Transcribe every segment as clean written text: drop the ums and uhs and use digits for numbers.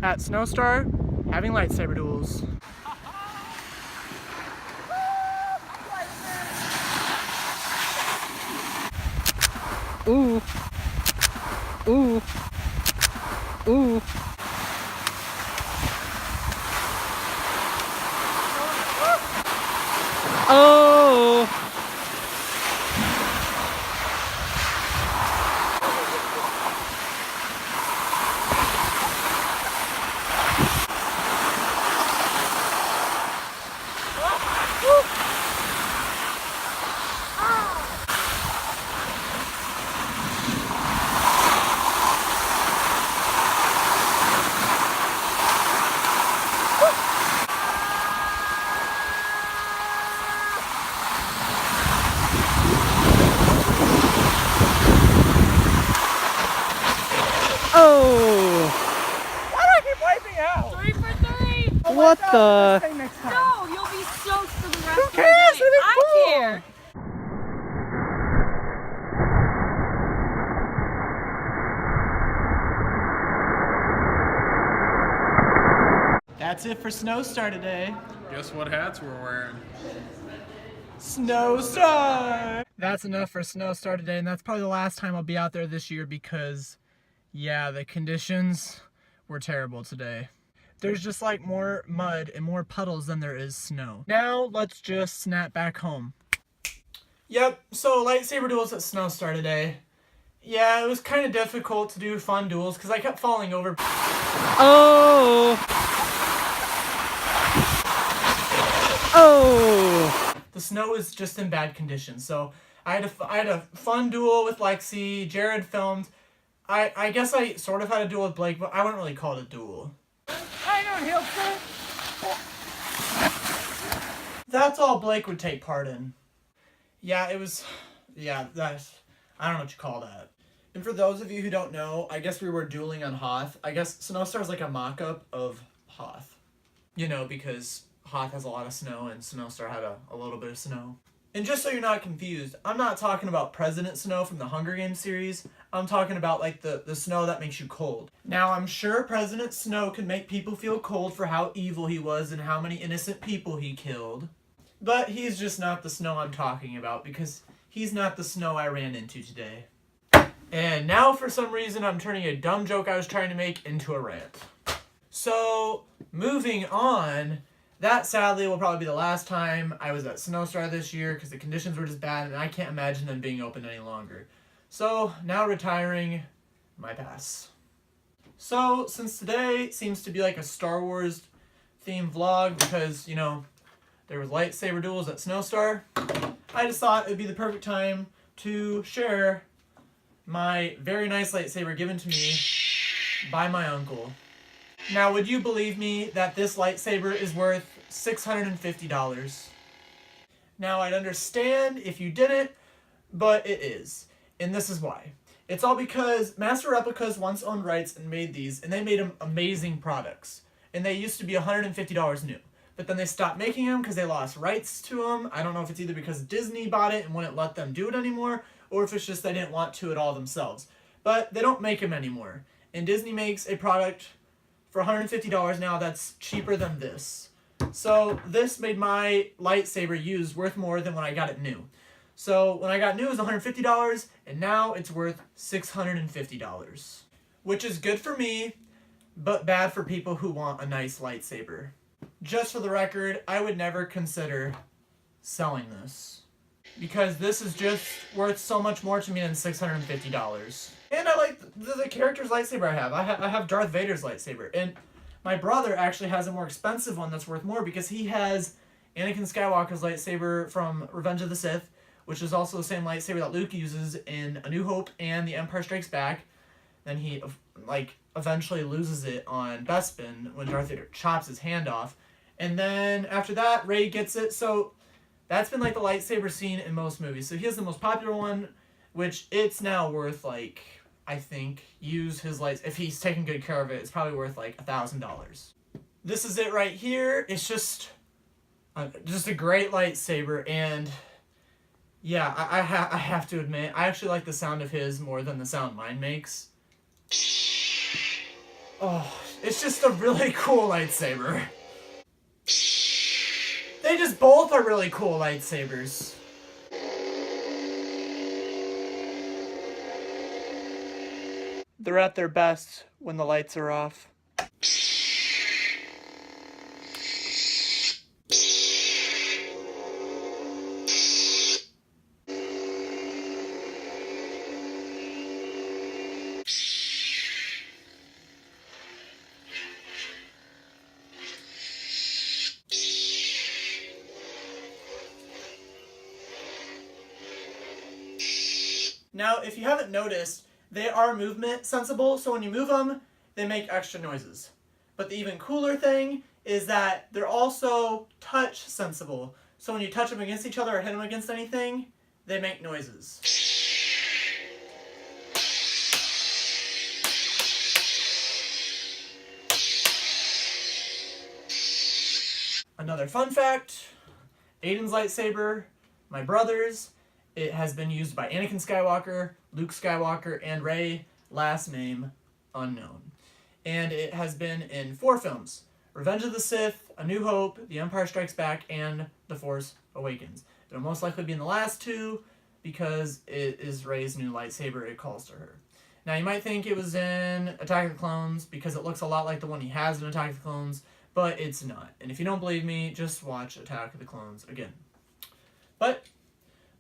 at Snowstar having lightsaber duels. Ooh. Ooh. Ooh. Oh. Oh! Why do I keep wiping out? 3 for 3. Oh What my God, the? let's play next time. No, you'll be stoked for the rest Who of the cares? day. It is I cool. care. That's it for Snowstar today. Guess what hats we're wearing? Snowstar! That's enough for Snowstar today, and that's probably the last time I'll be out there this year because, yeah, the conditions were terrible today. There's just like more mud and more puddles than there is snow. Now, let's just snap back home. Yep, so lightsaber duels at Snowstar today. Yeah, it was kind of difficult to do fun duels because I kept falling over. Oh! Oh! The snow is just in bad condition, so I had a fun duel with Lexi. Jared filmed. I guess I sort of had a duel with Blake, but I wouldn't really call it a duel. I don't help that. That's all Blake would take part in. Yeah, it was... Yeah, that's... I don't know what you call that. And for those of you who don't know, I guess we were dueling on Hoth. I guess Snowstar is like a mock-up of Hoth. You know, because Hoth has a lot of snow and Snowstar had a little bit of snow. And just so you're not confused, I'm not talking about President Snow from the Hunger Games series. I'm talking about like the snow that makes you cold. Now, I'm sure President Snow can make people feel cold for how evil he was and how many innocent people he killed. But he's just not the Snow I'm talking about because he's not the Snow I ran into today. And now for some reason I'm turning a dumb joke I was trying to make into a rant. So, moving on, that sadly will probably be the last time I was at Snowstar this year because the conditions were just bad and I can't imagine them being open any longer. So, now retiring my pass. So, since today seems to be like a Star Wars themed vlog because, you know, there was lightsaber duels at Snowstar, I just thought it would be the perfect time to share my very nice lightsaber given to me by my uncle. Now, would you believe me that this lightsaber is worth $650? Now, I'd understand if you didn't, but it is. And this is why. It's all because Master Replicas once owned rights and made these, and they made them amazing products. And they used to be $150 new. But then they stopped making them because they lost rights to them. I don't know if it's either because Disney bought it and wouldn't let them do it anymore, or if it's just they didn't want to at all themselves. But they don't make them anymore. And Disney makes a product for $150 now that's cheaper than this. So this made my lightsaber used worth more than when I got it new. So when I got new it was $150 and now it's worth $650. Which is good for me, but bad for people who want a nice lightsaber. Just for the record, I would never consider selling this. Because this is just worth so much more to me than $650. And I like the character's lightsaber I have. I have Darth Vader's lightsaber. And my brother actually has a more expensive one that's worth more because he has Anakin Skywalker's lightsaber from Revenge of the Sith, which is also the same lightsaber that Luke uses in A New Hope and The Empire Strikes Back. Then he, like, eventually loses it on Bespin when Darth Vader chops his hand off. And then after that, Rey gets it. So that's been like the lightsaber scene in most movies. So he has the most popular one, which it's now worth like, I think, use his lights. If he's taking good care of it, it's probably worth like $1,000. This is it right here. It's just a great lightsaber. And yeah, I have to admit, I actually like the sound of his more than the sound mine makes. Oh, It's just a really cool lightsaber. They just both are really cool lightsabers. They're at their best when the lights are off. Now, if you haven't noticed, they are movement sensible, so when you move them, they make extra noises. But the even cooler thing is that they're also touch sensible. So when you touch them against each other or hit them against anything, they make noises. Another fun fact, Aiden's lightsaber, my brother's, it has been used by Anakin Skywalker, Luke Skywalker, and Rey, last name unknown. And it has been in 4 films: Revenge of the Sith, A New Hope, The Empire Strikes Back, and The Force Awakens. It'll most likely be in the last 2 because it is Rey's new lightsaber it calls to her. Now you might think it was in Attack of the Clones because it looks a lot like the one he has in Attack of the Clones, but it's not. And if you don't believe me, just watch Attack of the Clones again. But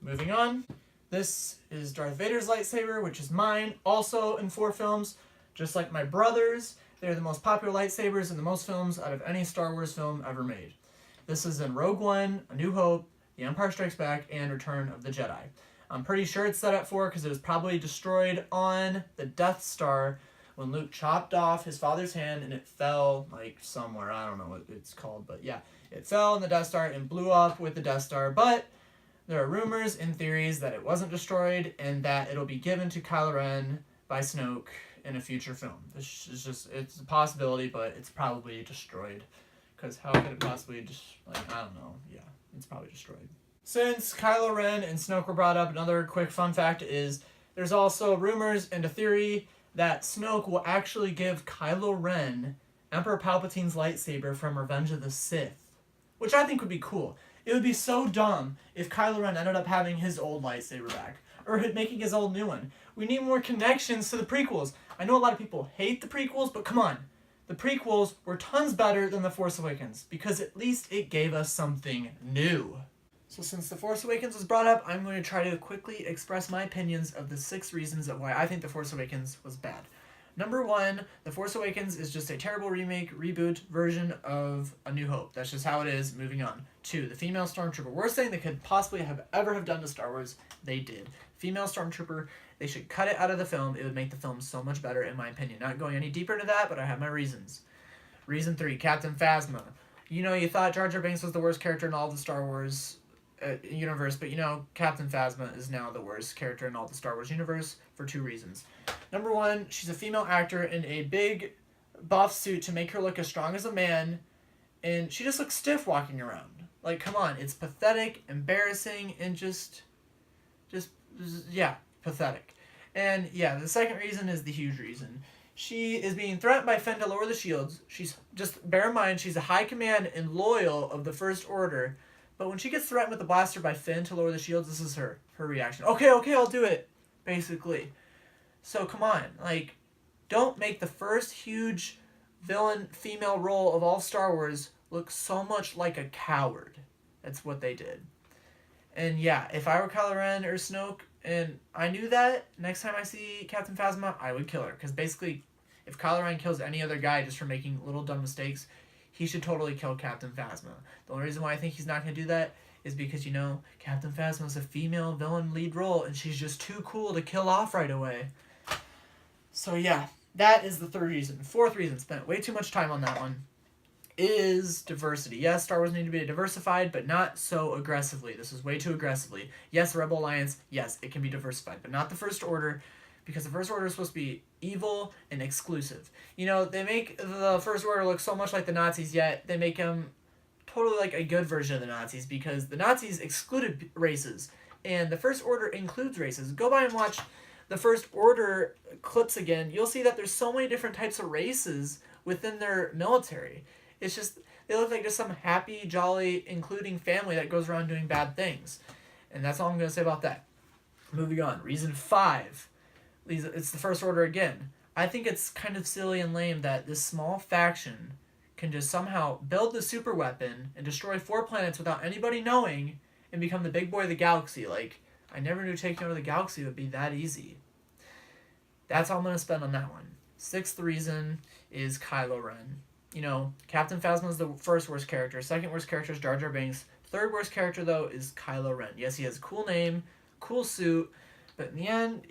moving on, this is Darth Vader's lightsaber, which is mine, also in 4 films, just like my brother's. They're the most popular lightsabers in the most films out of any Star Wars film ever made. This is in Rogue One, A New Hope, The Empire Strikes Back, and Return of the Jedi. I'm pretty sure it's set at 4 because it was probably destroyed on the Death Star when Luke chopped off his father's hand and it fell like somewhere. I don't know what it's called, but yeah, it fell in the Death Star and blew up with the Death Star, but there are rumors and theories that it wasn't destroyed and that it'll be given to Kylo Ren by Snoke in a future film. It's a possibility, but it's probably destroyed. Because how could it possibly I don't know. Yeah, it's probably destroyed. Since Kylo Ren and Snoke were brought up, another quick fun fact is there's also rumors and a theory that Snoke will actually give Kylo Ren Emperor Palpatine's lightsaber from Revenge of the Sith, which I think would be cool. It would be so dumb if Kylo Ren ended up having his old lightsaber back, or making his old new one. We need more connections to the prequels. I know a lot of people hate the prequels, but come on. The prequels were tons better than The Force Awakens, because at least it gave us something new. So since The Force Awakens was brought up, I'm going to try to quickly express my opinions of the 6 reasons of why I think The Force Awakens was bad. Number 1, The Force Awakens is just a terrible remake, reboot version of A New Hope. That's just how it is. Moving on. 2, the female Stormtrooper. Worst thing they could possibly ever have done to Star Wars, they did. Female Stormtrooper, they should cut it out of the film. It would make the film so much better, in my opinion. Not going any deeper into that, but I have my reasons. Reason 3, Captain Phasma. You know, you thought Jar Jar Binks was the worst character in all the Star Wars universe, but you know, Captain Phasma is now the worst character in all the Star Wars universe for 2 reasons. Number 1, she's a female actor in a big buff suit to make her look as strong as a man, and she just looks stiff walking around. Like, come on, it's pathetic, embarrassing, and just yeah, pathetic. And yeah, the second reason is the huge reason. She is being threatened by Finn to lower the shields. She's, just bear in mind, she's a high command and loyal of the First Order. But when she gets threatened with the blaster by Finn to lower the shields, this is her reaction. Okay, I'll do it, basically. So come on, like, don't make the first huge villain female role of all Star Wars look so much like a coward. That's what they did. And yeah, if I were Kylo Ren or Snoke, and I knew that, next time I see Captain Phasma, I would kill her. Because basically, if Kylo Ren kills any other guy just for making little dumb mistakes, he should totally kill Captain Phasma. The only reason why I think he's not going to do that is because, you know, Captain Phasma is a female villain lead role, and she's just too cool to kill off right away. So yeah, that is the 3rd reason. 4th reason, spent way too much time on that one, is diversity. Yes, Star Wars needed to be diversified, but not so aggressively. This is way too aggressively. Yes, Rebel Alliance, yes, it can be diversified, but not the First Order, because the First Order is supposed to be evil and exclusive. You know, they make the First Order look so much like the Nazis, yet they make them totally like a good version of the Nazis, because the Nazis excluded races, and the First Order includes races. Go by and watch the First Order clips again. You'll see that there's so many different types of races within their military. It's just, they look like just some happy, jolly, including family that goes around doing bad things. And that's all I'm going to say about that. Moving on. Reason 5. It's the First Order again. I think it's kind of silly and lame that this small faction can just somehow build the super weapon and destroy 4 planets without anybody knowing and become the big boy of the galaxy. Like, I never knew taking over the galaxy would be that easy. That's all I'm going to spend on that one. 6th reason is Kylo Ren. You know, Captain Phasma is the first worst character. Second worst character is Jar Jar Binks. Third worst character, though, is Kylo Ren. Yes, he has a cool name, cool suit, but in the end,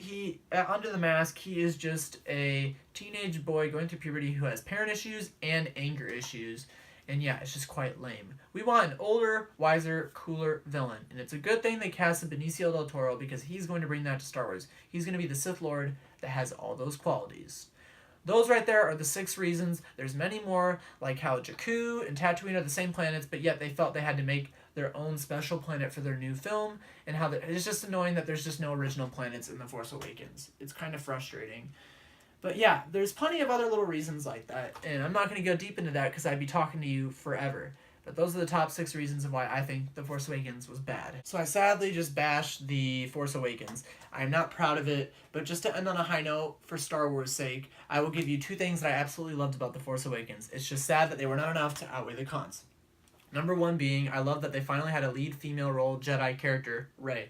under the mask, he is just a teenage boy going through puberty who has parent issues and anger issues. And yeah, it's just quite lame. We want an older, wiser, cooler villain. And it's a good thing they casted Benicio del Toro because he's going to bring that to Star Wars. He's going to be the Sith Lord that has all those qualities. Those right there are the 6 reasons. There's many more, like how Jakku and Tatooine are the same planets, but yet they felt they had to make their own special planet for their new film, and how it's just annoying that there's just no original planets in The Force Awakens. It's kind of frustrating. But yeah, there's plenty of other little reasons like that, and I'm not going to go deep into that because I'd be talking to you forever. But those are the top 6 reasons of why I think The Force Awakens was bad. So I sadly just bashed The Force Awakens. I'm not proud of it, but just to end on a high note, for Star Wars' sake, I will give you 2 things that I absolutely loved about The Force Awakens. It's just sad that they were not enough to outweigh the cons. Number 1 being, I love that they finally had a lead female role Jedi character, Rey.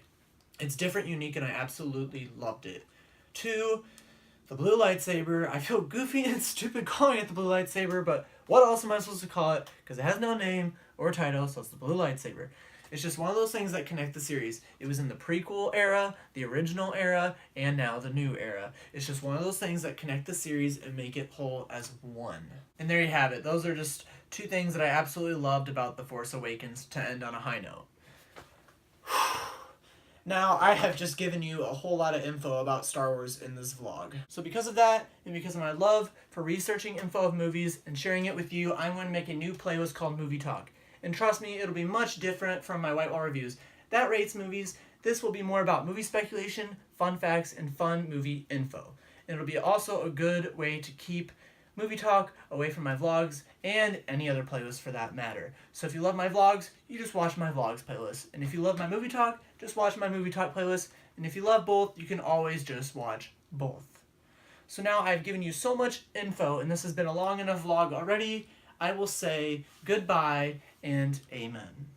It's different, unique, and I absolutely loved it. 2, the blue lightsaber. I feel goofy and stupid calling it the blue lightsaber, but what else am I supposed to call it? Because it has no name or title, so it's the blue lightsaber. It's just one of those things that connect the series. It was in the prequel era, the original era, and now the new era. It's just one of those things that connect the series and make it whole as one. And there you have it. Those are just 2 things that I absolutely loved about The Force Awakens to end on a high note. Now, I have just given you a whole lot of info about Star Wars in this vlog. So because of that, and because of my love for researching info of movies and sharing it with you, I'm going to make a new playlist called Movie Talk. And trust me, it'll be much different from my White Wall reviews. That rates movies. This will be more about movie speculation, fun facts, and fun movie info. And it'll be also a good way to keep Movie Talk away from my vlogs and any other playlist for that matter. So if you love my vlogs, you just watch my vlogs playlist. And if you love my Movie Talk, just watch my Movie Talk playlist. And if you love both, you can always just watch both. So now I've given you so much info, and this has been a long enough vlog already. I will say goodbye and amen.